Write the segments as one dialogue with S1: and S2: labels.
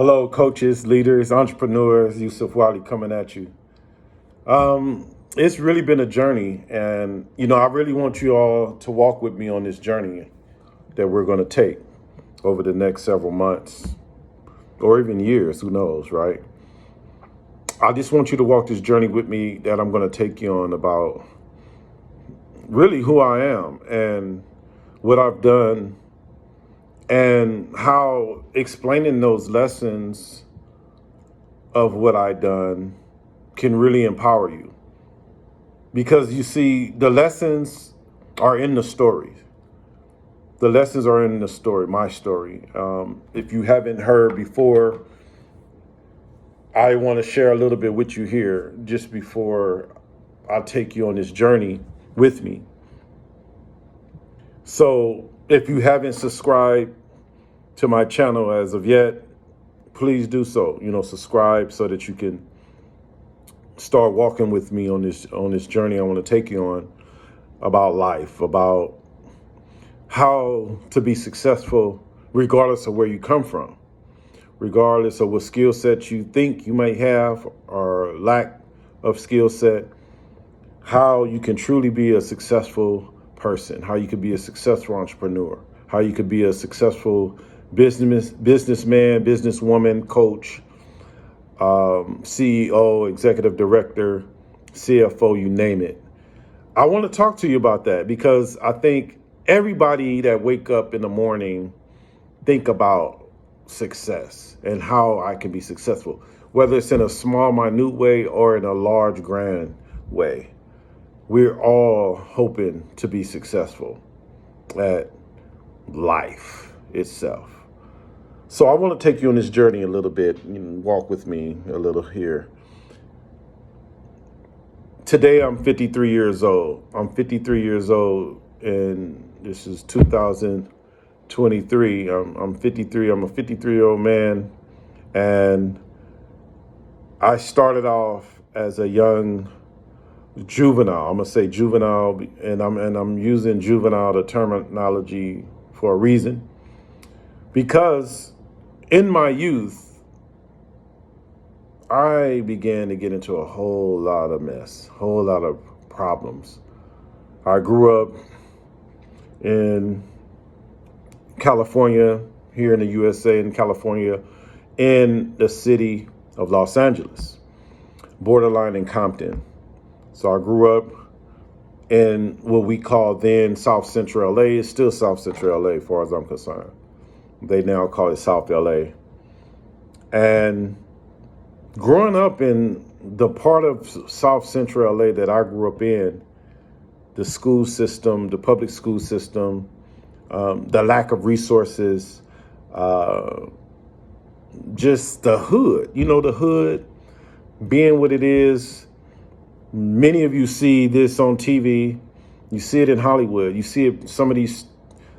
S1: Hello, coaches, leaders, entrepreneurs. Yusuf Wali coming at you. It's really been a journey, and I really want you all to walk with me on this journey that we're going to take over the next several months or even years. Who knows, right? I just want you to walk this journey with me that I'm going to take you on about really who I am and what I've done and how explaining those lessons of what I've done can really empower you. Because you see, the lessons are in the story. The lessons are in the story, my story. If you haven't heard before, I want to share a little bit with you here just before I take you on this journey with me. So if you haven't subscribed to my channel as of yet, please do so. Subscribe so that you can start walking with me on this journey I want to take you on about life, about how to be successful regardless of where you come from, regardless of what skill set you think you might have or lack of skill set, how you can truly be a successful person, how you could be a successful entrepreneur, how you could be a successful businessman, businesswoman, coach, CEO, executive director, CFO, you name it. I want to talk to you about that because I think everybody that wake up in the morning think about success and how I can be successful, whether it's in a small, minute way or in a large, grand way. We're all hoping to be successful at life itself. So I want to take you on this journey a little bit and walk with me a little here. Today, I'm 53 years old. I'm 53 years old, and this is 2023. I'm 53. I'm a 53-year-old man, and I started off as a young juvenile. I'm gonna say juvenile, and I'm using juvenile the terminology for a reason, because in my youth, I began to get into a whole lot of mess, whole lot of problems. I grew up in California, here in the USA, in California, in the city of Los Angeles, borderline in Compton. So I grew up in what we call then South Central LA. It's still South Central LA as far as I'm concerned. They now call it South LA. And growing up in the part of South Central LA that I grew up in, the school system, the public school system, the lack of resources, just the hood, the hood being what it is. Many of you see this on TV. You see it in Hollywood. You see some of these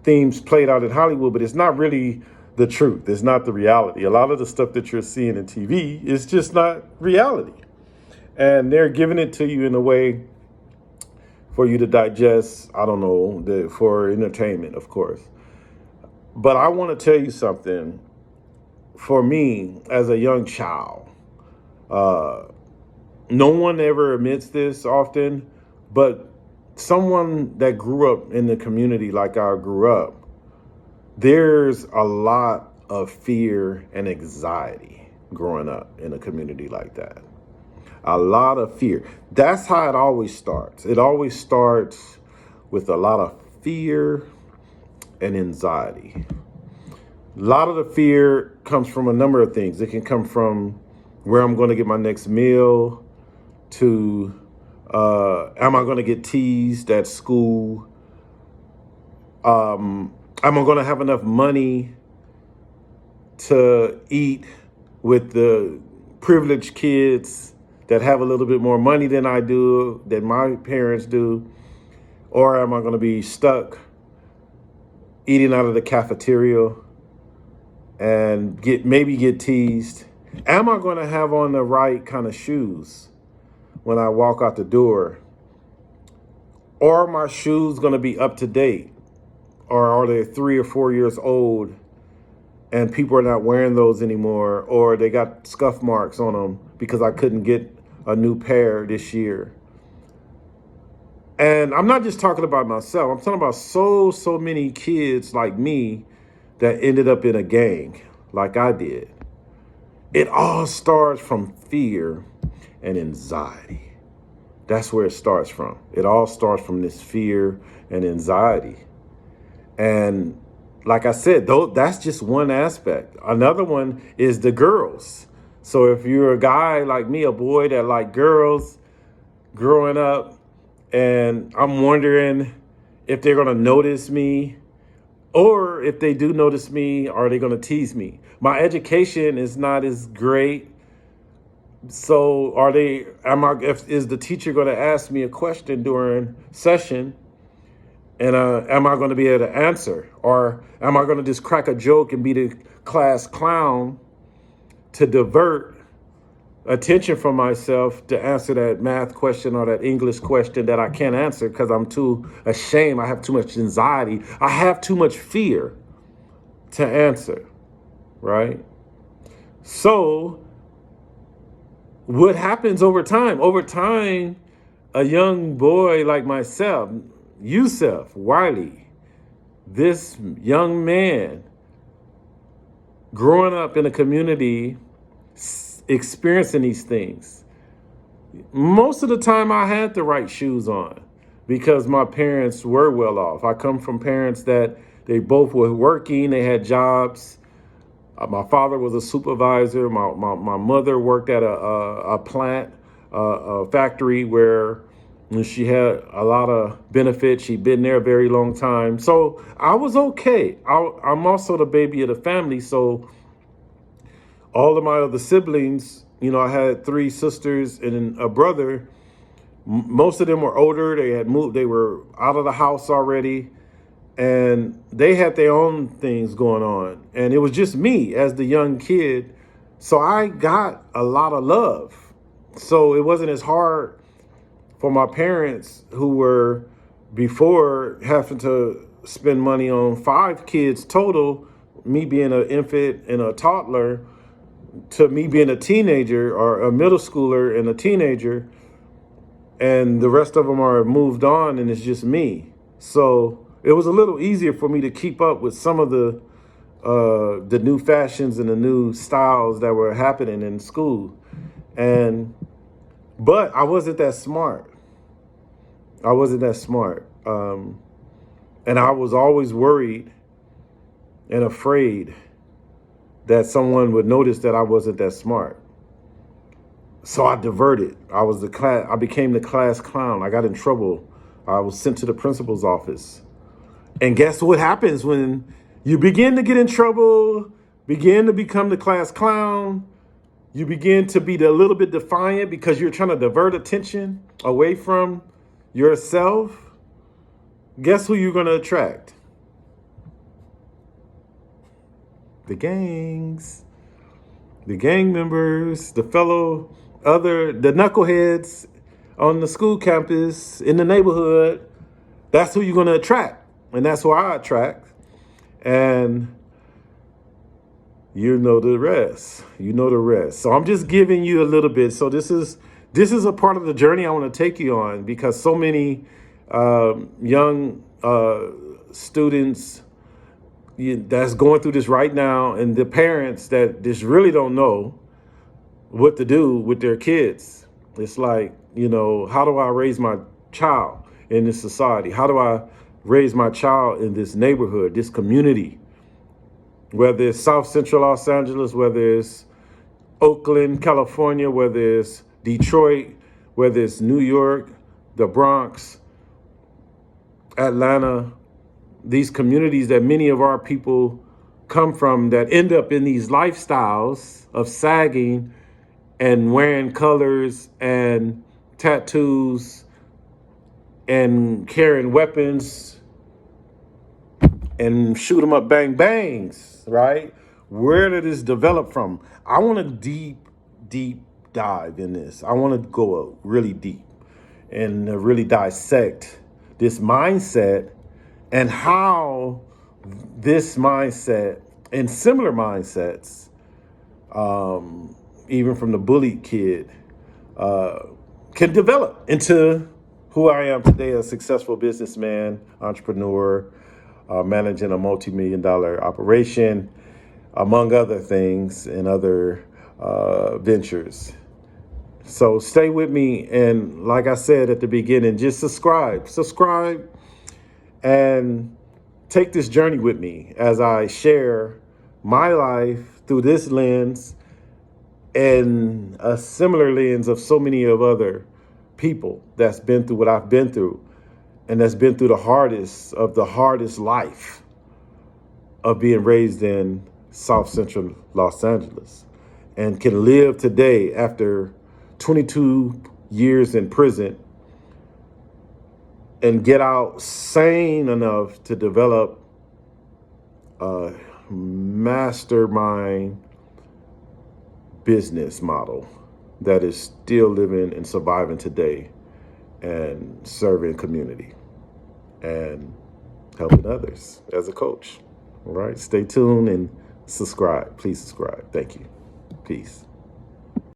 S1: themes played out in Hollywood, but it's not really the truth. It's not the reality. A lot of the stuff that you're seeing in TV is just not reality. And they're giving it to you in a way for you to digest, I don't know, for entertainment, of course. But I want to tell you something. For me, as a young child, no one ever admits this often, but someone that grew up in the community like I grew up, there's a lot of fear and anxiety growing up in a community like that. A lot of fear. That's how it always starts. It always starts with a lot of fear and anxiety. A lot of the fear comes from a number of things. It can come from where I'm going to get my next meal, to am I going to get teased at school? Am I going to have enough money to eat with the privileged kids that have a little bit more money than I do, than my parents do? Or am I going to be stuck eating out of the cafeteria and maybe get teased? Am I going to have on the right kind of shoes when I walk out the door? Or are my shoes going to be up to date? Or are they 3 or 4 years old and people are not wearing those anymore, or they got scuff marks on them because I couldn't get a new pair this year. And I'm not just talking about myself. I'm talking about so many kids like me that ended up in a gang like I did. It all starts from fear and anxiety. That's where it starts from. It all starts from this fear and anxiety. And like I said, though, that's just one aspect. Another one is the girls. So if you're a guy like me, a boy that like girls growing up, and I'm wondering if they're going to notice me, or if they do notice me, are they going to tease me? My education is not as great. So is the teacher going to ask me a question during session, and am I going to be able to answer? Or am I going to just crack a joke and be the class clown to divert attention from myself to answer that math question or that English question that I can't answer because I'm too ashamed. I have too much anxiety. I have too much fear to answer, right? So what happens over time? Over time, a young boy like myself, Yusuf Wiley, this young man growing up in a community experiencing these things. Most of the time I had the right shoes on because my parents were well off. I come from parents that they both were working, they had jobs. My father was a supervisor. My mother worked at a plant, a factory where she had a lot of benefits. She'd been there a very long time. So I was okay. I'm also the baby of the family. So all of my other siblings, I had 3 sisters and a brother. Most of them were older. They had moved. They were out of the house already. And they had their own things going on. And it was just me as the young kid. So I got a lot of love. So it wasn't as hard for my parents, who were before having to spend money on 5 kids total, me being an infant and a toddler, to me being a teenager or a middle schooler and a teenager, and the rest of them are moved on and it's just me. So it was a little easier for me to keep up with some of the new fashions and the new styles that were happening in school. But I wasn't that smart. And I was always worried and afraid that someone would notice that I wasn't that smart. So I diverted. I became the class clown. I got in trouble. I was sent to the principal's office. And guess what happens when you begin to get in trouble, begin to become the class clown? You begin to be a little bit defiant because you're trying to divert attention away from yourself. Guess who you're going to attract? The gangs, the gang members, the knuckleheads on the school campus, in the neighborhood. That's who you're going to attract. And that's who I attract. And you know the rest. So I'm just giving you a little bit. So this is a part of the journey I want to take you on, because so many young students that's going through this right now, and the parents that just really don't know what to do with their kids. It's like, how do I raise my child in this society? How do I raise my child in this neighborhood, this community? Whether it's South Central Los Angeles, whether it's Oakland, California, whether it's Detroit, whether it's New York, the Bronx, Atlanta, these communities that many of our people come from, that end up in these lifestyles of sagging and wearing colors and tattoos and carrying weapons and shoot 'em up bang bangs, right? Where did this develop from? I want to deep dive in this. I want to go really deep and really dissect this mindset and how this mindset and similar mindsets, even from the bullied kid, can develop into who I am today, a successful businessman, entrepreneur, managing a multi-million-dollar operation, among other things and other ventures. So stay with me. And like I said at the beginning, just subscribe and take this journey with me as I share my life through this lens and a similar lens of so many of other people that's been through what I've been through and that's been through the hardest life of being raised in South Central Los Angeles and can live today after 22 years in prison and get out sane enough to develop a mastermind business model that is still living and surviving today and serving community and helping others as a coach. All right, stay tuned and subscribe. Please subscribe. Thank you. Peace.